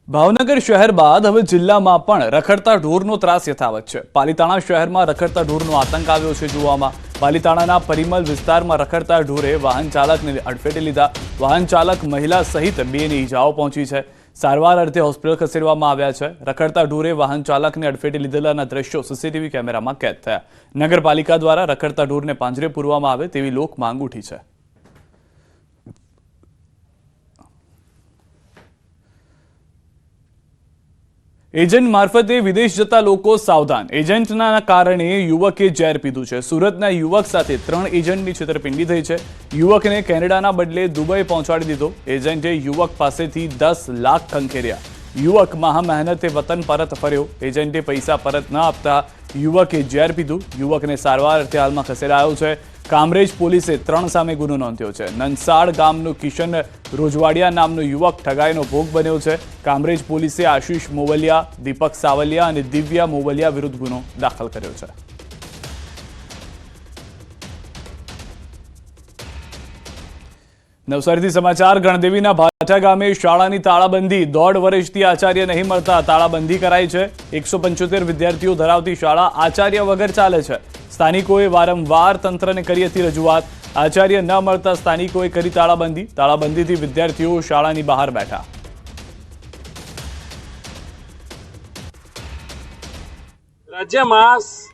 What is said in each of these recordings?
ભાવનગર શહેર બાદ હવે જિલ્લામાં પણ રખડતા ઢોરનો ત્રાસ યથાવત છે। પાલીતાણા શહેરમાં રખડતા ઢોરનો આતંક આવ્યો છે જોવામાં। પાલીતાણાના પરિમલ વિસ્તારમાં રખડતા ઢોરે વાહન ચાલકને અડફેટે લીધા। વાહન ચાલક મહિલા સહિત બેને ઈજાઓ પહોંચી છે। સારવાર અર્થે હોસ્પિટલ ખસેડવામાં આવ્યા છે। રખડતા ઢોરે વાહન ચાલકને અડફેટે લીધેલાના દ્રશ્યો સીસીટીવી કેમેરામાં કેદ થયા। નગરપાલિકા દ્વારા રખડતા ઢોરને પાંજરે પૂરવામાં આવે તેવી લોક માંગ ઉઠી છે। एजेंट मार्फते विदेश जता लोको सावधान। एजेंटना कारणे युवके झेर पीधुं छे। सूरतना युवक साथे 3 एजेंटनी छेतरपिंडी थई छे। युवकने केनेडाना बदले दुबई पहोंचाडी दीधो। एजेंटे युवक पासेथी 10 लाख खंखेर्या। युवक महा मेहनते वतन परत फर्यो। एजेंटे पैसा परत न आपता युवके झेर पीधुं। युवकने सारवार अर्थે हालमां खसेडायो छे। कामरेज पोलीसे 3 सामे गुनो नोंध्यो छे। नंसाड़ गामनो किशन रोजवाड़िया नामनो युवक ठगाईनो भोग बन्यो छे। कामरेज पोलीसे आशीष मोवलिया, दीपक सावलिया अने दिव्या मोवलिया विरुद्ध गुनो दाखल कर्यो छे। नवसारीथी समाचार। गणदेवीना भाटा गामे शाळानी ताळाबंधी। 1.5 વર્ષથી आचार्य नहीं मळता ताळाबंधी कराई छे। 175 विद्यार्थीओ धरावती शाळा आचार्य वगर चाले छे। स्थानिकोए वारंवार तंत्रने करी हती रजूआत। आचार्य न मळता स्थानिकोए करी ताळाबंधी। ताळाबंधीथी विद्यार्थीओ शाळानी बहार बैठा। राज्यમાં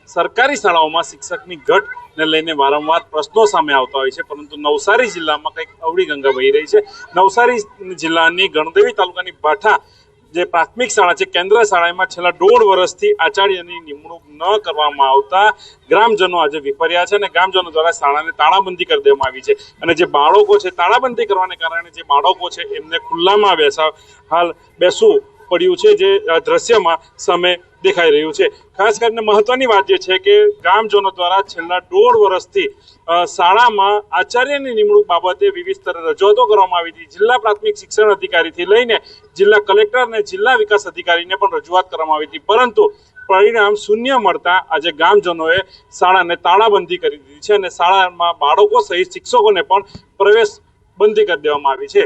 સરકારી શાળાઓમાં શિક્ષકની ઘટને લઈને વારંવાર પ્રશ્નો સામે આવતા હોય છે, પરંતુ નવસારી જિલ્લામાં કંઈક અવળી ગંગા વહી રહી છે। નવસારી જિલ્લાની ગણદેવી તાલુકાની ભાઠા જે પ્રાથમિક શાળા છે, કેન્દ્ર શાળામાં છેલ્લા 1.5 વર્ષથી આચાર્યની નિમણૂક ન કરવામાં આવતા ગ્રામજનો આજે વિફર્યા છે અને ગ્રામજનો દ્વારા શાળાને તાળાબંધી કરી દેવામાં આવી છે। અને જે બાળકો છે, તાળાબંધી કરવાને કારણે જે બાળકો છે એમને ખુલ્લામાં હાલ બેસવું પડ્યું છે, જે દ્રશ્યમાં સામે દેખાઈ રહ્યું છે। ખાસ કરીને મહત્વની વાત જે છે કે ગ્રામજનો દ્વારા છેલ્લા 1.5 વર્ષથી શાળામાં આચાર્યની નિમણૂક બાબતે વિવિધ સ્તરે રજૂઆતો કરવામાં આવી હતી। જિલ્લા પ્રાથમિક શિક્ષણ અધિકારીથી લઈને જિલ્લા કલેક્ટર અને જિલ્લા વિકાસ અધિકારીને પણ રજૂઆત કરવામાં આવી હતી, પરંતુ પરિણામ શૂન્ય મળતા આજે ગ્રામજનોએ શાળાને તાળાબંધી કરી દીધી છે અને શાળામાં બાળકો સહિત શિક્ષકોને પણ પ્રવેશ બંધી કરી દેવામાં આવી છે।